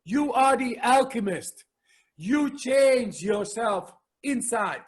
You are the alchemist. You change yourself inside.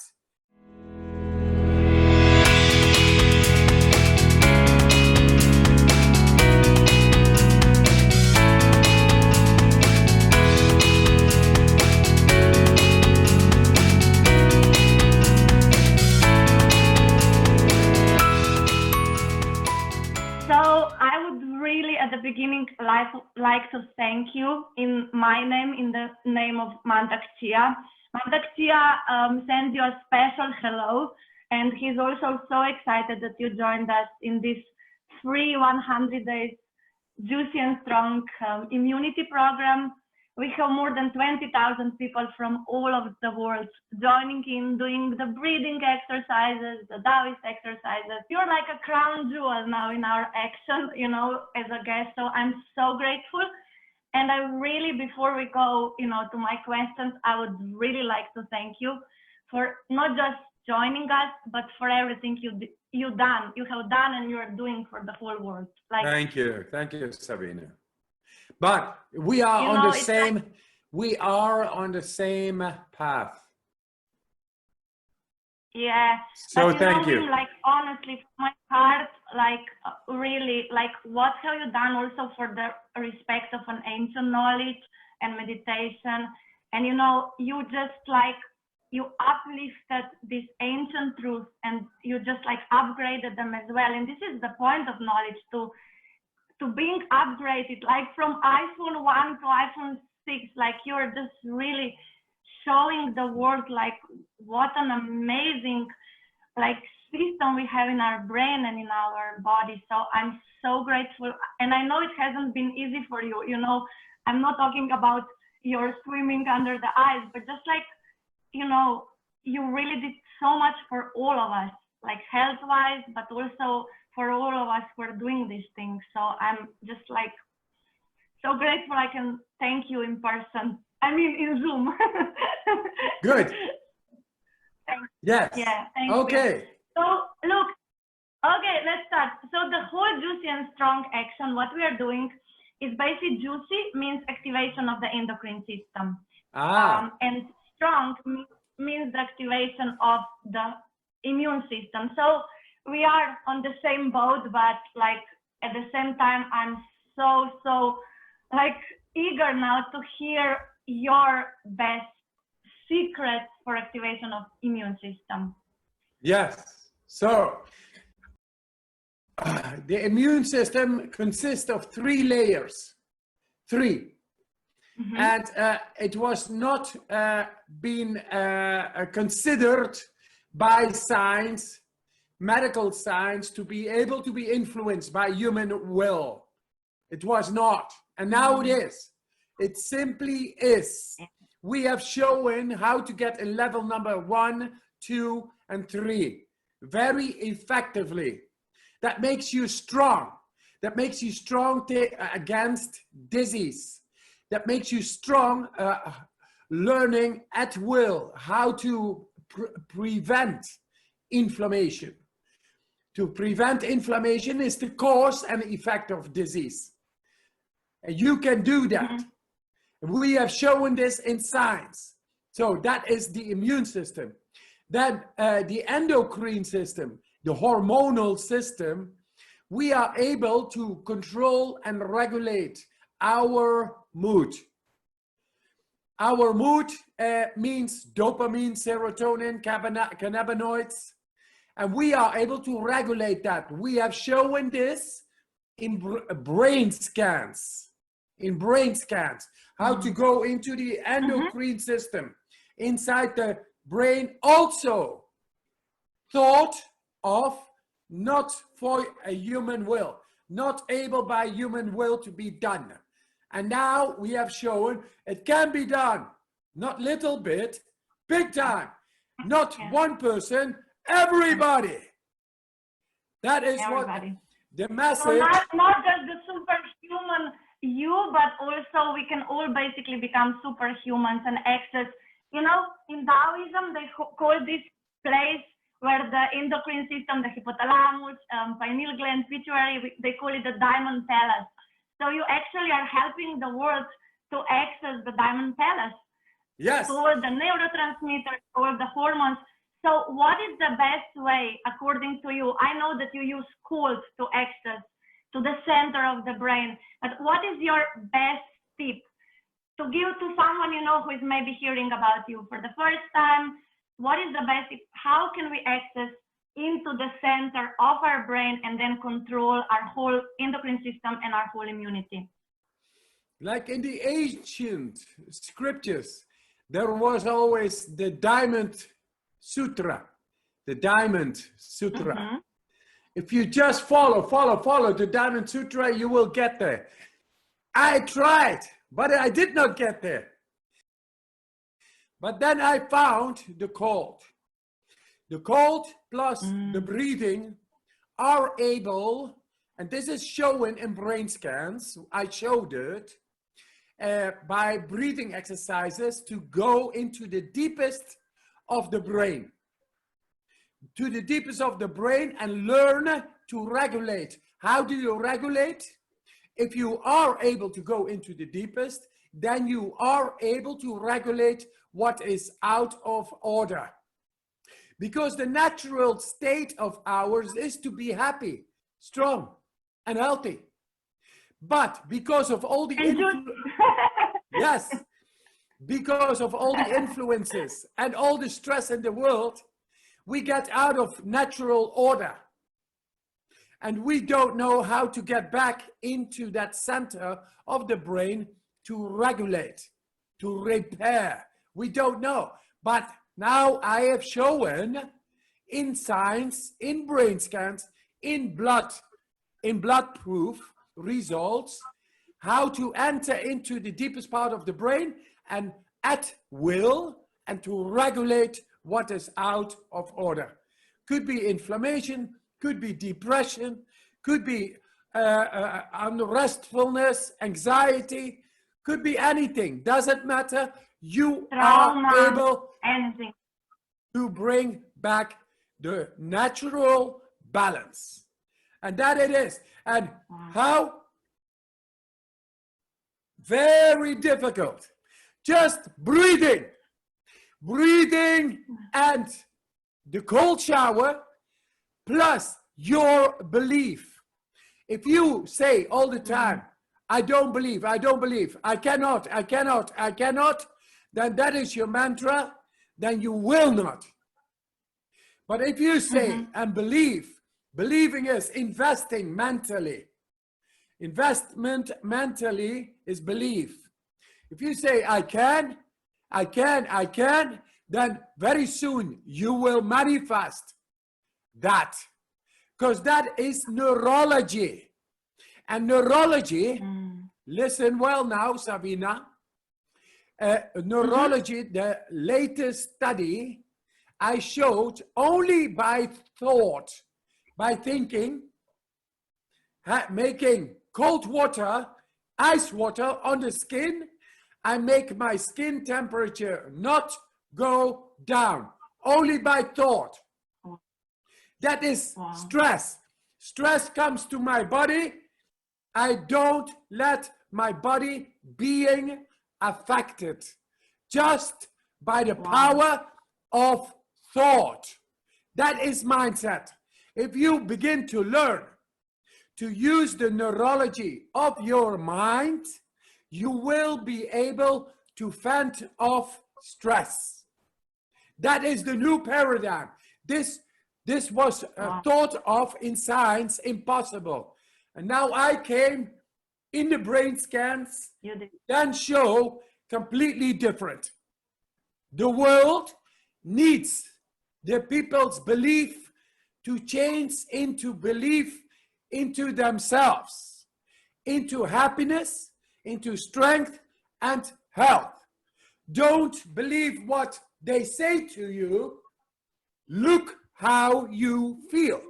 At the beginning, like to thank you in my name, in the name of Mantak Chia. Mantak Chia sends you a special hello, and he's also so excited that you joined us in this free 100 days Juicy and Strong immunity program. We have more than 20,000 people from all of the world joining in, doing the breathing exercises, the Taoist exercises. You're like a crown jewel now in our action, you know, as a guest. So I'm so grateful. And I really, before we go, you know, to my questions, I would really like to thank you for not just joining us, but for everything you have done, and you're doing for the whole world. Like, thank you, Sabina. But we are on the same. Like, we are on the same path. Yeah. So but thank you. Like honestly, from my heart, like really, like what have you done also for the respect of an ancient knowledge and meditation, and you know, you just like you uplifted these ancient truths, and you just like upgraded them as well. And this is the point of knowledge to being upgraded, like from iPhone 1 to iPhone 6, like you're just really showing the world like what an amazing like system we have in our brain and in our body. So I'm so grateful. And I know it hasn't been easy for you, you know, I'm not talking about your swimming under the ice, but just like, you know, you really did so much for all of us, like health-wise, but also for all of us who are doing these things. So I'm just like so grateful I can thank you in person. I mean, in Zoom. Good. Yes. Yeah, thank okay. you. So look, okay, let's start. So the whole Juicy and Strong action, what we are doing is basically juicy means activation of the endocrine system. And strong means the activation of the immune system. So we are on the same boat, but like at the same time, I'm so like eager now to hear your best secrets for activation of immune system. Yes. So the immune system consists of 3 layers. 3. Mm-hmm. And it was not been considered by science, medical science, to be able to be influenced by human will. It was not. And now it is. It simply is. We have shown how to get in level number 1, 2, and 3 very effectively. That makes you strong. That makes you strong against disease. That makes you strong learning at will how to prevent inflammation. To prevent inflammation is the cause and effect of disease. And you can do that. Mm-hmm. We have shown this in science. So that is the immune system. Then the endocrine system, the hormonal system, we are able to control and regulate our mood. Our mood means dopamine, serotonin, cannabinoids, and we are able to regulate that. We have shown this in brain scans. In brain scans, how to go into the endocrine system inside the brain. Also thought of not for a human will, not able by human will to be done. And now we have shown it can be done, not little bit, big time, not one person, everybody. That is everybody. What the message. So not just the superhuman you, but also we can all basically become superhumans and access, you know, in Taoism, they call this place where the endocrine system, the hypothalamus, pineal gland, pituitary, they call it the diamond palace. So you actually are helping the world to access the diamond palace. Yes. To all the neurotransmitters, all the hormones. So what is the best way, according to you? I know that you use schools to access to the center of the brain, but what is your best tip to give to someone, you know, who is maybe hearing about you for the first time? What is the best tip? How can we access into the center of our brain and then control our whole endocrine system and our whole immunity? Like in the ancient scriptures, there was always the Diamond Sutra, the Diamond Sutra. Mm-hmm. If you just follow the Diamond Sutra, you will get there. I tried, but I did not get there. But then I found the cold. The cold plus the breathing are able, and this is shown in brain scans, I showed it, by breathing exercises to go into the deepest of the brain. To the deepest of the brain and learn to regulate. How do you regulate? If you are able to go into the deepest, then you are able to regulate what is out of order. Because the natural state of ours is to be happy, strong, and healthy. But because of all the yes, because of all the influences and all the stress in the world, we get out of natural order. And we don't know how to get back into that center of the brain to regulate, to repair. We don't know. But now I have shown in science, in brain scans, in blood proof results, how to enter into the deepest part of the brain and at will and to regulate what is out of order. Could be inflammation, could be depression, could be unrestfulness, anxiety, could be anything. Doesn't matter. You are able to bring back the natural balance. And that it is. And how? Very difficult. Just breathing. Breathing and the cold shower plus your belief. If you say all the time, I don't believe, I cannot, then that is your mantra, then you will not. But if you say and believe, believing is investing mentally. Investment mentally is belief. If you say, I can, then very soon you will manifest that. Because that is neurology. And neurology, listen well now, Sabina. Neurology, the latest study, I showed only by thought, by thinking, making cold water, ice water on the skin, I make my skin temperature not go down, only by thought. That is stress. Stress comes to my body. I don't let my body being affected just by the power of thought. That is mindset. If you begin to learn to use the neurology of your mind, you will be able to fend off stress. That is the new paradigm. This was thought of in science impossible. And now I came in the brain scans, then show completely different. The world needs the people's belief to change into belief into themselves, into happiness, into strength and health. Don't believe what they say to you. Look how you feel.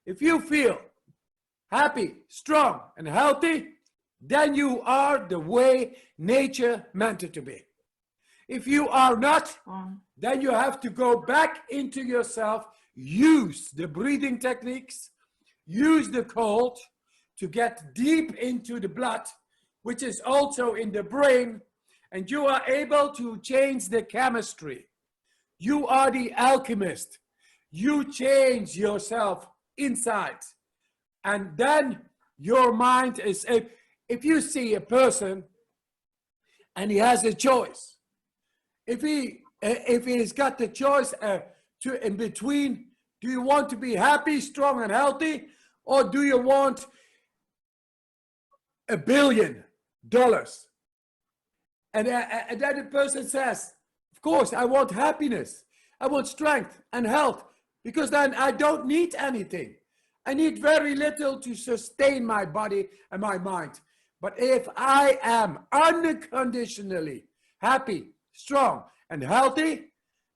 If you feel happy, strong, and healthy, then you are the way nature meant it to be. If you are not, then you have to go back into yourself, use the breathing techniques, use the cold to get deep into the blood, which is also in the brain, and you are able to change the chemistry. You are the alchemist. You change yourself inside. And then your mind is, if you see a person and he has a choice, if he's got the choice in between, do you want to be happy, strong, and healthy, or do you want $1 billion? And then the person says, of course, I want happiness. I want strength and health, because then I don't need anything. I need very little to sustain my body and my mind. But if I am unconditionally happy, strong, and healthy,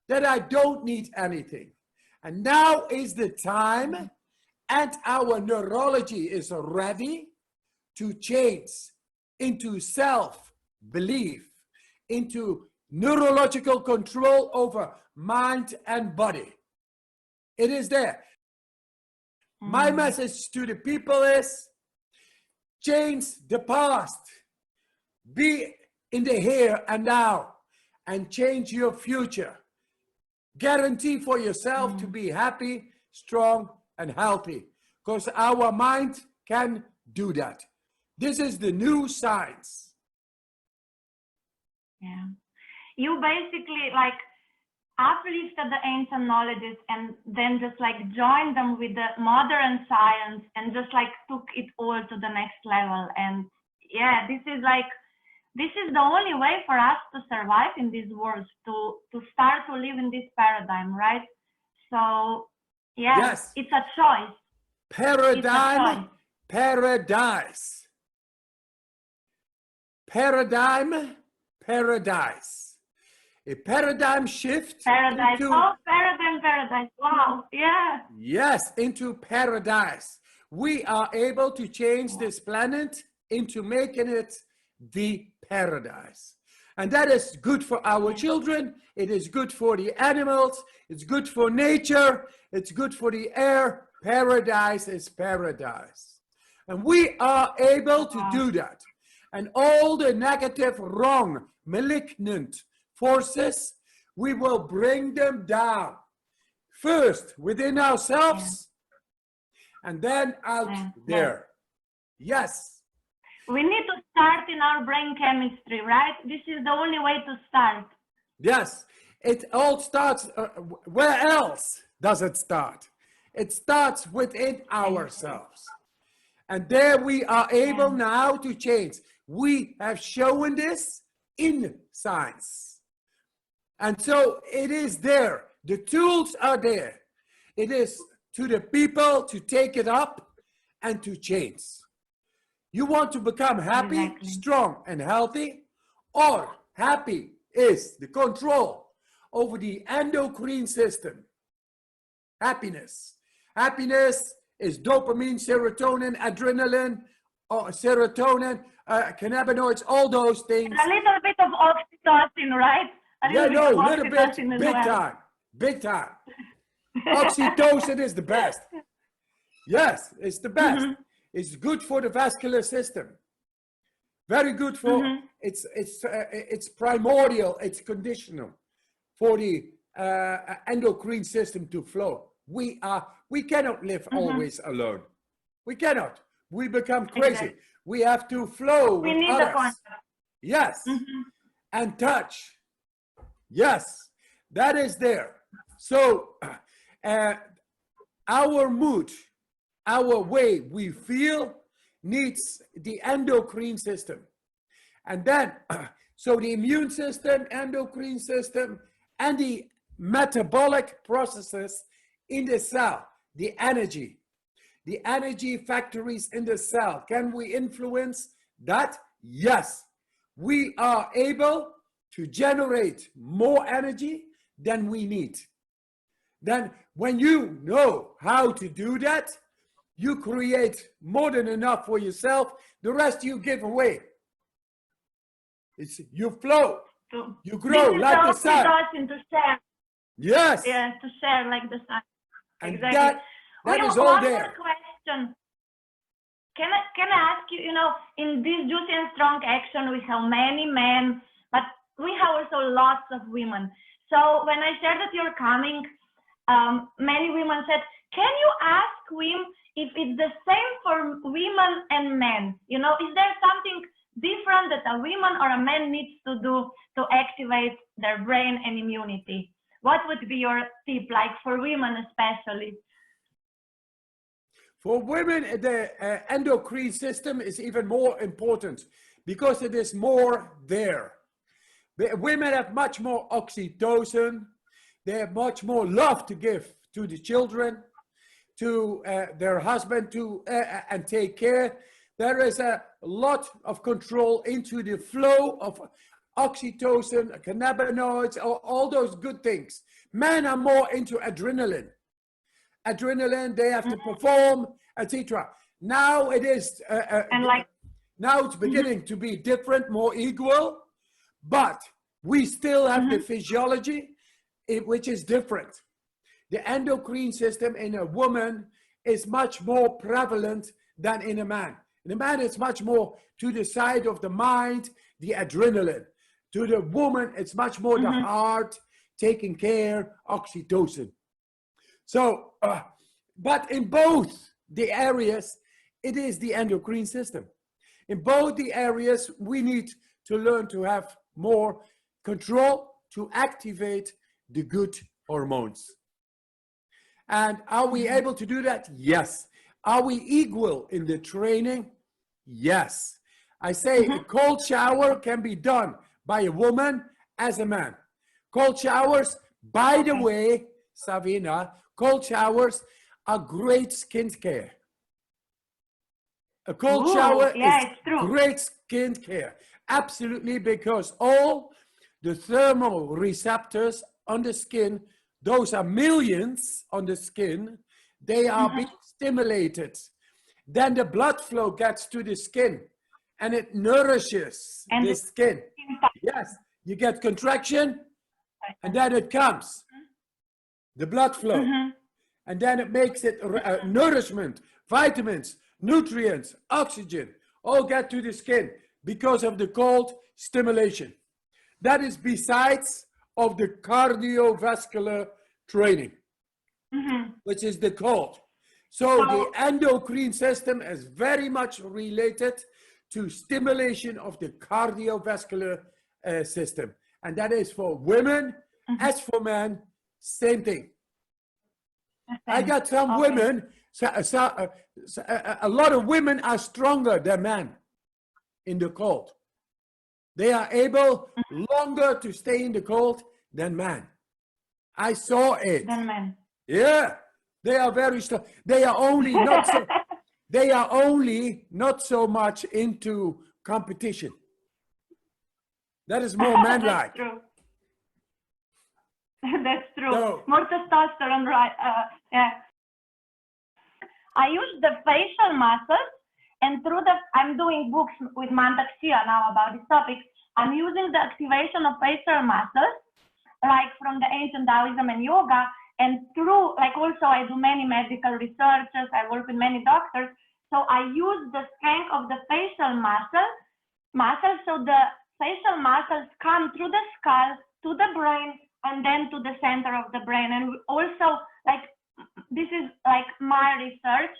then I don't need anything. And now is the time, and our neurology is ready to change into self-belief, into neurological control over mind and body. It is there. My message to the people is, change the past. Be in the here and now, and change your future. Guarantee for yourself to be happy, strong, and healthy, because our mind can do that. This is the new science. Yeah. You basically like uplifted the ancient knowledges and then just like joined them with the modern science and just like took it all to the next level. And yeah, this is the only way for us to survive in this world, to start to live in this paradigm, right? So yeah, yes. It's a choice. Paradigm, paradise. Paradigm, paradise. A paradigm shift. Paradise. Paradise. Wow. Yeah. Yes, into paradise. We are able to change this planet into making it the paradise. And that is good for our children. It is good for the animals. It's good for nature. It's good for the air. Paradise is paradise. And we are able to do that. And all the negative, wrong, malignant forces, we will bring them down. First within ourselves, and then out there. Yes. We need to start in our brain chemistry, right? This is the only way to start. Yes. It all starts, where else does it start? It starts within ourselves. And there we are able now to change. We have shown this in science. And so it is there. The tools are there. It is to the people to take it up and to change. You want to become happy, strong, and healthy, or happy is the control over the endocrine system. Happiness. Happiness is dopamine, serotonin, adrenaline, or serotonin, cannabinoids, all those things. A little bit of oxytocin, right? A little bit, big time, big time. Oxytocin is the best. Yes, it's the best. It's good for the vascular system. Very good for, it's primordial, it's conditional for the endocrine system to flow. We cannot live always alone. We cannot. We become crazy. Exactly. We have to flow with others. The contact. Yes. And touch. Yes, that is there. So our mood, our way we feel needs the endocrine system. And then, so the immune system, endocrine system, and the metabolic processes in the cell, the energy factories in the cell. Can we influence that? Yes. We are able to generate more energy than we need. Then when you know how to do that, you create more than enough for yourself. The rest you give away. You flow, you grow like the sun. To share. Yes. Yeah, to share like the sun. And exactly. that is all there. More question. can I ask you, you know, in this Juicy and Strong action, we have many men, but we have also lots of women. So when I shared that you're coming, many women said, can you ask Wim if it's the same for women and men? You know, is there something different that a woman or a man needs to do to activate their brain and immunity? What would be your tip, like for women especially? For women, the endocrine system is even more important because it is more there. Women have much more oxytocin. They have much more love to give to the children, to their husband, and take care. There is a lot of control into the flow of oxytocin, cannabinoids, all those good things. Men are more into adrenaline. Adrenaline, they have to perform, etc. Now it is, now it's beginning to be different, more equal, but we still have the physiology, which is different. The endocrine system in a woman is much more prevalent than in a man. In a man, it's much more to the side of the mind, the adrenaline. To the woman, it's much more the heart, taking care, oxytocin. So, but in both the areas, it is the endocrine system. In both the areas, we need to learn to have more control to activate the good hormones. And are we able to do that? Yes. Are we equal in the training? Yes. I say a cold shower can be done by a woman as a man. Cold showers, by the way, Savina, cold showers are great skin care. A cold shower is great skin care. Absolutely, because all the thermal receptors on the skin, those are millions on the skin, they are being stimulated. Then the blood flow gets to the skin and it nourishes the skin. Yes, you get contraction and then it comes, the blood flow. And then it makes it nourishment, vitamins, nutrients, oxygen, all get to the skin because of the cold stimulation. That is besides of the cardiovascular training, which is the cold. So the endocrine system is very much related to stimulation of the cardiovascular system. And that is for women, as for men, same thing. I got some women, a lot of women are stronger than men in the cold. They are able longer to stay in the cold than men. I saw it. Than men. Yeah, they are very strong. They are only not so, they are only not so much into competition. That is more manlike. That's true. That's true. So, more testosterone, right? Yeah. I use the facial muscles, and through the, I'm doing books with Mantak-Chia now about this topic. I'm using the activation of facial muscles, like from the ancient Taoism and yoga, and through, like also I do many medical researches, I work with many doctors, so I use the strength of the facial muscles, so the facial muscles come through the skull to the brain and then to the center of the brain. And also, like, this is like my research,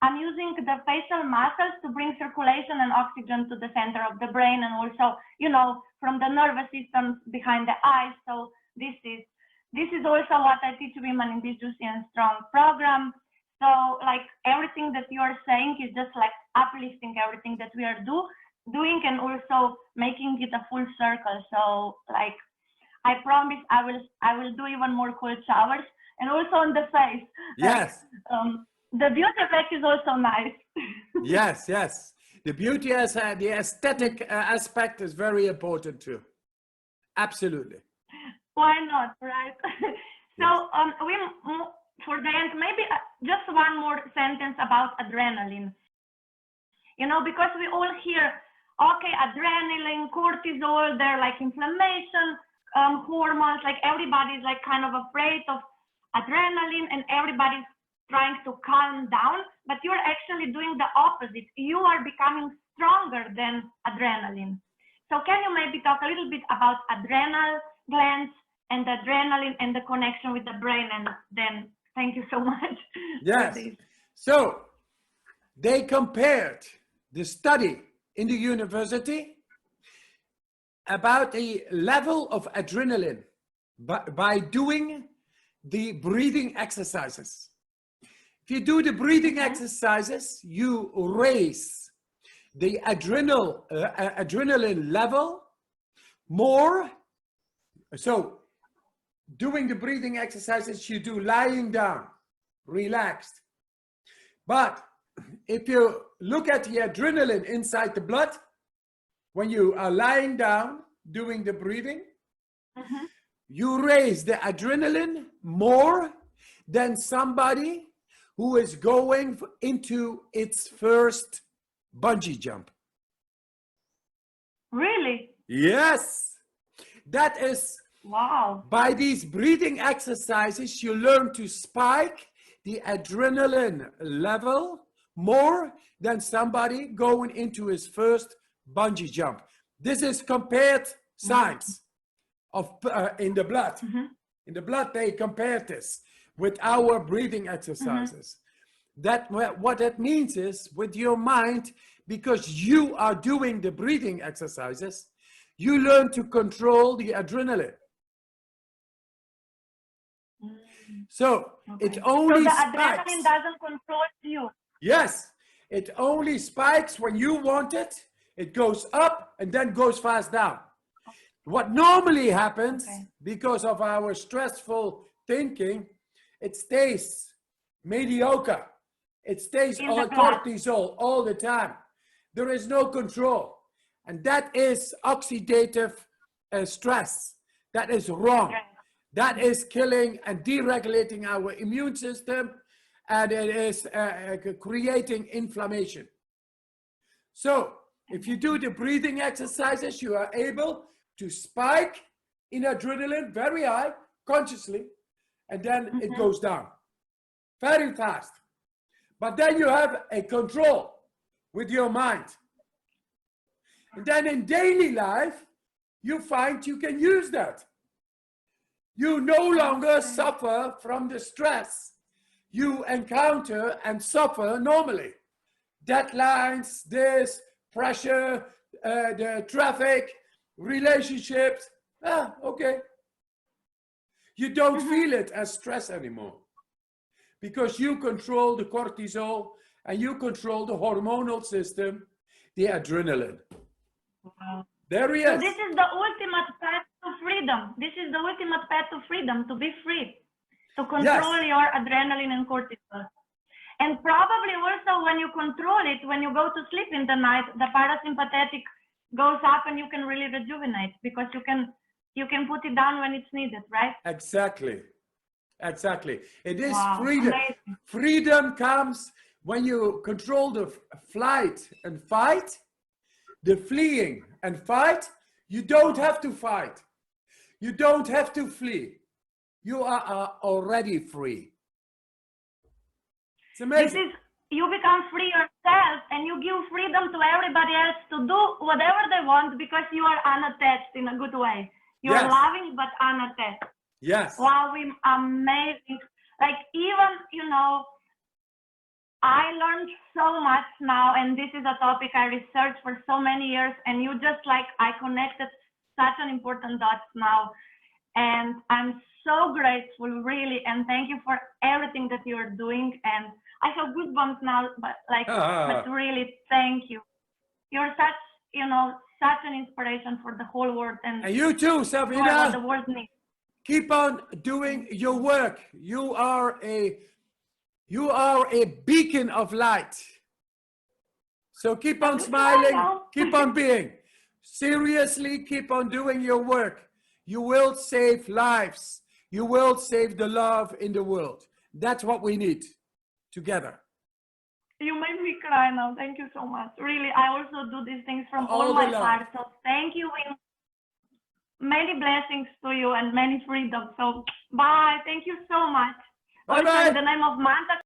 I'm using the facial muscles to bring circulation and oxygen to the center of the brain, and also, you know, from the nervous system behind the eyes. So this is also what I teach women in this Juicy and Strong program. So like everything that you are saying is just like uplifting everything that we are doing and also making it a full circle. So like I promise I will do even more cold showers, and also on the face. yes. The beauty effect is also nice. Yes, yes. The beauty as the aesthetic aspect is very important too. Absolutely. Why not, right? So for the end, maybe just one more sentence about adrenaline. You know, because we all hear, okay, adrenaline, cortisol, they're like inflammation hormones, like everybody's like kind of afraid of adrenaline and everybody's trying to calm down. but you're actually doing the opposite. You are becoming stronger than adrenaline. So can you maybe talk a little bit about adrenal glands and the adrenaline and the connection with the brain? And then thank you so much. Yes. So they compared the study in the university about the level of adrenaline by doing the breathing exercises. If you do the breathing exercises, you raise the adrenaline level more. So doing the breathing exercises, you do lying down, relaxed. But if you look at the adrenaline inside the blood, when you are lying down doing the breathing, you raise the adrenaline more than somebody who is going into its first bungee jump. Really? Yes. That is, wow. By these breathing exercises, you learn to spike the adrenaline level more than somebody going into his first bungee jump. This is compared science of in the blood. In the blood, they compared this with our breathing exercises. That what that means is with your mind, because you are doing the breathing exercises, you learn to control the adrenaline. So it only so the spikes. adrenaline doesn't control you. Yes, it only spikes when you want it. It goes up and then goes fast down. What normally happens because of our stressful thinking, it stays mediocre. It stays on cortisol all the time. There is no control. And that is oxidative stress. That is wrong. That is killing and deregulating our immune system, and it is creating inflammation. So if you do the breathing exercises, you are able to spike in adrenaline very high, consciously, and then it goes down very fast. But then you have a control with your mind. And then in daily life, you find you can use that. You no longer suffer from the stress you encounter and suffer normally. Deadlines, this, pressure, the traffic, relationships. Okay. You don't feel it as stress anymore because you control the cortisol and you control the hormonal system, the adrenaline. Wow. There he is. So this is the ultimate path to freedom. This is the ultimate path to freedom, to be free, to control your adrenaline and cortisol. And probably also when you control it, when you go to sleep in the night, the parasympathetic goes up and you can really rejuvenate because you can put it down when it's needed, right? Exactly. Exactly. It is freedom. Amazing. Freedom comes when you control the flight and fight, the fleeing and fight. You don't have to fight. You don't have to flee. You are already free. It's amazing. You become free yourself and you give freedom to everybody else to do whatever they want because you are unattached in a good way. You are loving but unattached. Yes. Wow, amazing. Like even, you know, I learned so much now, and this is a topic I researched for so many years, and you just like, I connected such an important dots now. And I'm so grateful, really, and thank you for everything that you're doing. And I have goosebumps now, but like, but really, thank you. You're such, you know, such an inspiration for the whole world. And you too, Sabina. You are what the world needs. Keep on doing your work. You are a beacon of light. So keep on smiling, keep on being. Seriously, keep on doing your work. You will save lives. You will save the love in the world. That's what we need together. You made me cry now. Thank you so much. Really, I also do these things from all my heart. So thank you. Many blessings to you and many freedom. So bye. Thank you so much. Bye-bye. Also in the name of Manta